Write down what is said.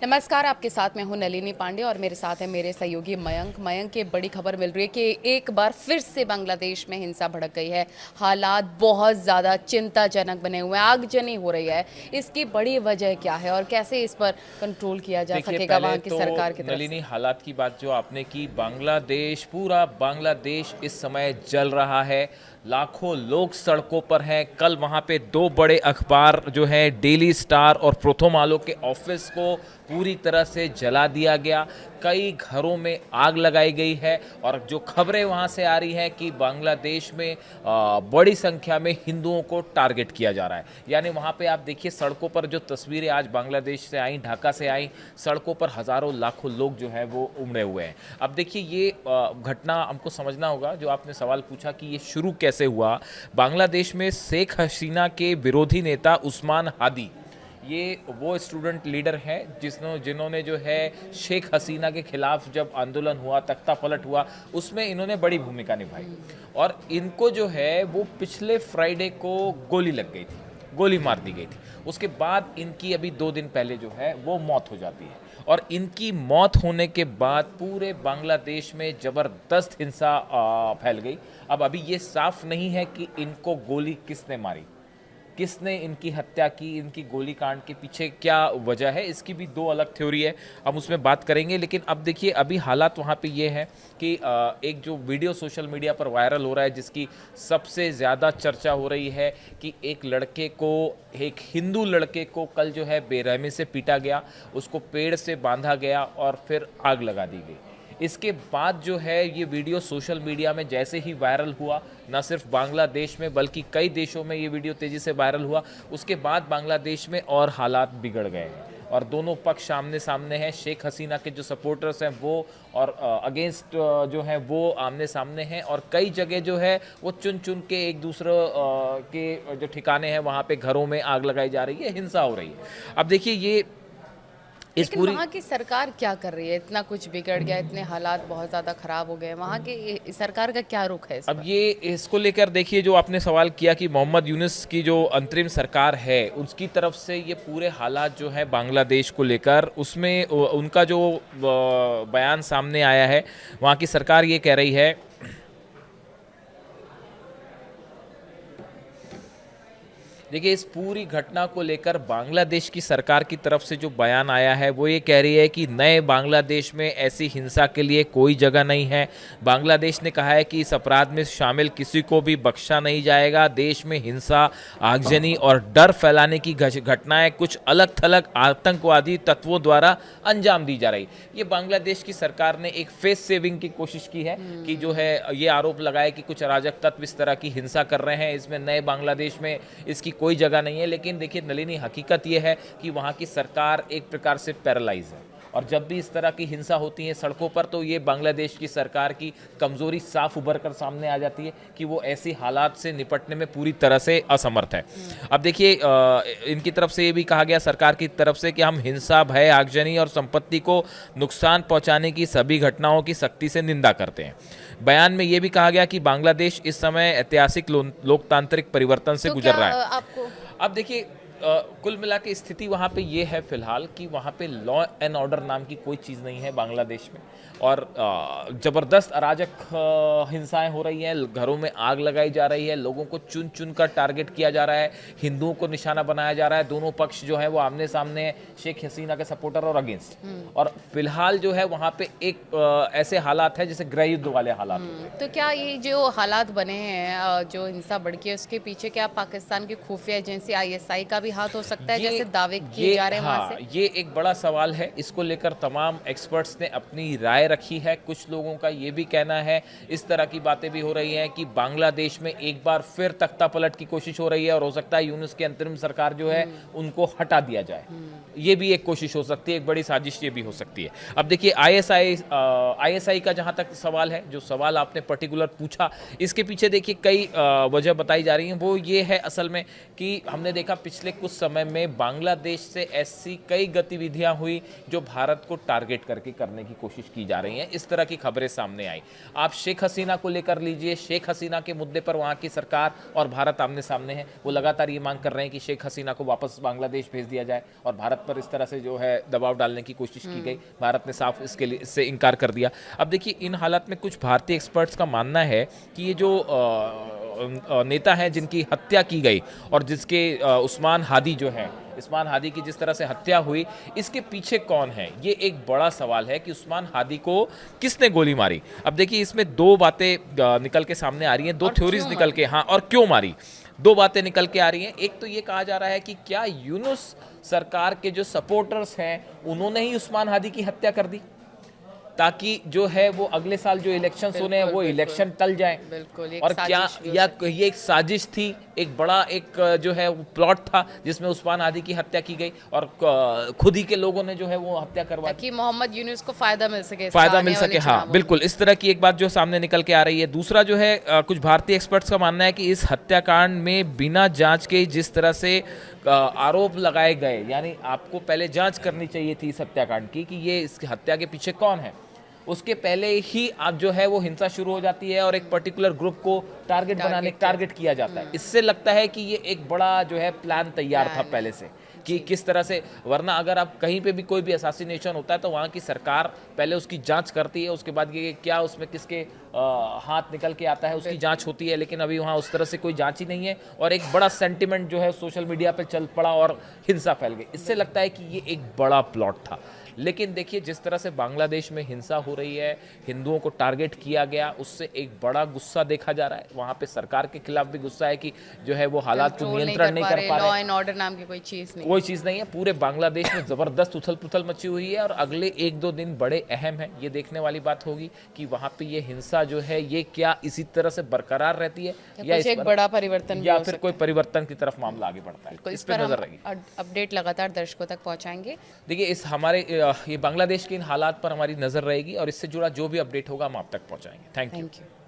नमस्कार, आपके साथ मैं हूं नलिनी पांडे और मेरे साथ है मेरे सहयोगी मयंक की बड़ी खबर मिल रही है कि एक बार फिर से बांग्लादेश में हिंसा भड़क गई है। हालात बहुत ज़्यादा चिंताजनक बने हुए हैं, आगजनी हो रही है। इसकी बड़ी वजह क्या है और कैसे इस पर कंट्रोल किया जा देखिए, सकेगा पहले वहाँ की तो सरकार की तरफ नलिनी से? हालात की बात जो आपने की, बांग्लादेश, पूरा बांग्लादेश इस समय जल रहा है। लाखों लोग सड़कों पर हैं। कल वहाँ पे दो बड़े अखबार जो है डेली स्टार और प्रथम आलो के ऑफिस को पूरी तरह से जला दिया गया। कई घरों में आग लगाई गई है और जो खबरें वहाँ से आ रही हैं कि बांग्लादेश में बड़ी संख्या में हिंदुओं को टारगेट किया जा रहा है। यानी वहाँ पे आप देखिए, सड़कों पर जो तस्वीरें आज बांग्लादेश से आई, ढाका से आई, सड़कों पर हज़ारों लाखों लोग जो है वो उमड़े हुए हैं। अब देखिए, ये घटना हमको समझना होगा। जो आपने सवाल पूछा कि ये शुरू कैसे हुआ, बांग्लादेश में शेख हसीना के विरोधी नेता उस्मान हादी, ये वो स्टूडेंट लीडर हैं जिन्होंने जो है शेख हसीना के खिलाफ जब आंदोलन हुआ, तख्ता पलट हुआ, उसमें इन्होंने बड़ी भूमिका निभाई। और इनको जो है वो पिछले फ्राइडे को गोली लग गई थी, गोली मार दी गई थी। उसके बाद इनकी अभी 2 दिन पहले जो है वो मौत हो जाती है। और इनकी मौत होने के बाद पूरे बांग्लादेश में ज़बरदस्त हिंसा फैल गई। अब अभी ये साफ नहीं है कि इनको गोली किसने मारी, किसने इनकी हत्या की, इनकी गोली कांड के पीछे क्या वजह है, इसकी भी दो अलग थ्योरी है, हम उसमें बात करेंगे। लेकिन अब देखिए, अभी हालात वहाँ पे ये है कि एक जो वीडियो सोशल मीडिया पर वायरल हो रहा है, जिसकी सबसे ज़्यादा चर्चा हो रही है, कि एक हिंदू लड़के को कल जो है बेरहमी से पीटा गया, उसको पेड़ से बांधा गया और फिर आग लगा दी गई। इसके बाद जो है ये वीडियो सोशल मीडिया में जैसे ही वायरल हुआ, न सिर्फ बांग्लादेश में बल्कि कई देशों में ये वीडियो तेज़ी से वायरल हुआ, उसके बाद बांग्लादेश में और हालात बिगड़ गए हैं और दोनों पक्ष आमने सामने हैं। शेख हसीना के जो सपोर्टर्स हैं वो और अगेंस्ट जो हैं वो आमने सामने हैं, और कई जगह जो है वो चुन चुन के एक दूसरे के जो ठिकाने हैं वहाँ पे घरों में आग लगाई जा रही है, हिंसा हो रही है। अब देखिए, ये इस लेकिन पूरी वहाँ की सरकार क्या कर रही है? इतना कुछ बिगड़ गया, इतने हालात बहुत ज़्यादा खराब हो गए, वहाँ की सरकार का क्या रुख है इस अब पर? ये इसको लेकर देखिए, जो आपने सवाल किया कि मोहम्मद यूनुस की जो अंतरिम सरकार है उसकी तरफ से ये पूरे हालात जो है बांग्लादेश को लेकर, उसमें उनका जो बयान सामने आया है, वहाँ की सरकार ये कह रही है। देखिए, इस पूरी घटना को लेकर बांग्लादेश की सरकार की तरफ से जो बयान आया है वो ये कह रही है कि नए बांग्लादेश में ऐसी हिंसा के लिए कोई जगह नहीं है। बांग्लादेश ने कहा है कि इस अपराध में शामिल किसी को भी बख्शा नहीं जाएगा। देश में हिंसा, आगजनी और डर फैलाने की घटनाएं कुछ अलग थलग आतंकवादी तत्वों द्वारा अंजाम दी जा रही। ये बांग्लादेश की सरकार ने एक फेस सेविंग की कोशिश की है कि जो है ये आरोप लगाए कि कुछ अराजक तत्व इस तरह की हिंसा कर रहे हैं, इसमें नए बांग्लादेश में इसकी कोई जगह नहीं है। लेकिन देखिए नलिनी, हकीकत यह है कि वहाँ की सरकार एक प्रकार से पैरालाइज है, और जब भी इस तरह की हिंसा होती है सड़कों पर, तो ये बांग्लादेश की सरकार की कमजोरी साफ उभर कर सामने आ जाती है कि वो ऐसी हालात से निपटने में पूरी तरह से असमर्थ है। अब देखिए, इनकी तरफ से ये भी कहा गया, सरकार की तरफ से, कि हम हिंसा, भय, आगजनी और संपत्ति को नुकसान पहुंचाने की सभी घटनाओं की सख्ती से निंदा करते हैं। बयान में यह भी कहा गया कि बांग्लादेश इस समय ऐतिहासिक लोकतांत्रिक परिवर्तन से तो गुजर क्या रहा है। आपको अब देखिए, कुल मिला के स्थिति वहाँ पे ये है फिलहाल कि वहाँ पे लॉ एंड ऑर्डर नाम की कोई चीज़ नहीं है बांग्लादेश में, और ज़बरदस्त अराजक हिंसाएं हो रही हैं, घरों में आग लगाई जा रही है, लोगों को चुन चुन कर टारगेट किया जा रहा है, हिंदुओं को निशाना बनाया जा रहा है। दोनों पक्ष जो है वो आमने सामने है, शेख हसीना के सपोर्टर और अगेंस्ट। और फिलहाल जो है वहाँ पे एक ऐसे हालात है जैसे गृह युद्ध वाले हालात होते हैं। तो क्या ये जो हालात बने हैं, जो हिंसा बढ़ी है, उसके पीछे क्या पाकिस्तान की खुफिया एजेंसी आईएसआई का भी हाथ हो सकता है, जैसे दावे किए जा रहे हैं वहां से? ये एक बड़ा सवाल है। इसको लेकर तमाम एक्सपर्ट्स ने अपनी राय रखी है। कुछ लोगों का ये भी कहना है, इस तरह की बातें भी हो रही हैं कि बांग्लादेश में एक बार फिर तख्ता पलट की कोशिश हो रही है, और हो सकता है यूनुस की अंतरिम सरकार जो है उनको हटा दिया जाए। ये भी एक कोशिश हो सकती है, एक बड़ी साजिश ये भी हो सकती है। अब देखिए, आईएसआई का जहां तक सवाल है, जो सवाल आपने पर्टिकुलर पूछा, इसके पीछे देखिए कई वजह बताई जा रही हैं। वो ये है असल में कि हमने देखा पिछले कुछ समय में बांग्लादेश से ऐसी कई गतिविधियां हुई जो भारत को टारगेट करके करने की कोशिश की जा रही हैं। इस तरह की खबरें सामने आई। आप शेख हसीना को लेकर लीजिए, शेख हसीना के मुद्दे पर वहां की सरकार और भारत आमने सामने है। वो लगातार ये मांग कर रहे हैं कि शेख हसीना को वापस बांग्लादेश भेज दिया जाए और भारत पर इस तरह से जो है दबाव डालने की कोशिश की गई। भारत ने साफ इससे इनकार कर दिया। अब देखिए, इन हालात में कुछ भारतीय एक्सपर्ट्स का मानना है कि ये जो नेता हैं जिनकी हत्या की गई और जिसके उस्मान हादी जो है, उस्मान हादी की जिस तरह से हत्या हुई, इसके पीछे कौन है, ये एक बड़ा सवाल है कि उस्मान हादी को किसने गोली मारी। अब देखिए, इसमें दो बातें निकल के सामने आ रही हैं, दो थ्योरीज निकल के, हाँ, और क्यों मारी, दो बातें निकल के आ रही हैं। एक तो ये कहा जा रहा है कि क्या यूनुस सरकार के जो सपोर्टर्स हैं उन्होंने ही उस्मान हादी की हत्या कर दी ताकि जो है वो अगले साल जो इलेक्शन होने हैं वो इलेक्शन टल जाए। बिल्कुल, और क्या या ये एक साजिश थी, एक बड़ा एक जो है वो प्लॉट था जिसमें उस्मान हादी की हत्या की गई और खुद ही के लोगों ने जो है वो हत्या करवा दी कि मोहम्मद यूनुस को फायदा मिल सके, हाँ बिल्कुल, इस तरह की एक बात जो सामने निकल के आ रही है। दूसरा जो है, कुछ भारतीय एक्सपर्ट्स का मानना है कि इस हत्याकांड में बिना जांच के जिस तरह से आरोप लगाए गए, यानी आपको पहले जांच करनी चाहिए थी इस हत्याकांड की कि ये इस हत्या के पीछे कौन है। उसके पहले ही आप जो है वो हिंसा शुरू हो जाती है और एक पर्टिकुलर ग्रुप को टारगेट किया जाता है। इससे लगता है कि ये एक बड़ा जो है प्लान तैयार था पहले से कि किस तरह से, वरना अगर आप कहीं पे भी कोई भी असैसिनेशन होता है तो वहाँ की सरकार पहले उसकी जांच करती है, उसके बाद ये क्या उसमें किसके हाथ निकल के आता है उसकी जांच होती है। लेकिन अभी वहाँ उस तरह से कोई जांच ही नहीं है और एक बड़ा सेंटिमेंट जो है सोशल मीडिया पे चल पड़ा और हिंसा फैल गई। इससे लगता है कि ये एक बड़ा प्लॉट था। लेकिन देखिए, जिस तरह से बांग्लादेश में हिंसा हो रही है, हिंदुओं को टारगेट किया गया, उससे एक बड़ा गुस्सा देखा जा रहा है। वहाँ पे सरकार के खिलाफ भी गुस्सा है कि जो है वो हालात को नियंत्रण नहीं कर पा रहे, लॉ एंड ऑर्डर नाम की कोई चीज़ नहीं है। पूरे बांग्लादेश में जबरदस्त उथल पुथल मची हुई है और अगले एक दो दिन बड़े अहम है। ये देखने वाली बात होगी कि वहाँ पे ये हिंसा जो है ये क्या इसी तरह से बरकरार रहती है या एक बड़ा परिवर्तन या फिर कोई परिवर्तन की तरफ मामला आगे बढ़ता है। इस पर नजर रहेगी। अपडेट लगातार दर्शकों तक पहुंचाएंगे। देखिए, इस हमारे ये बांग्लादेश के इन हालात पर हमारी नजर रहेगी और इससे जुड़ा जो भी अपडेट होगा हम आप तक पहुंचाएंगे। Thank you.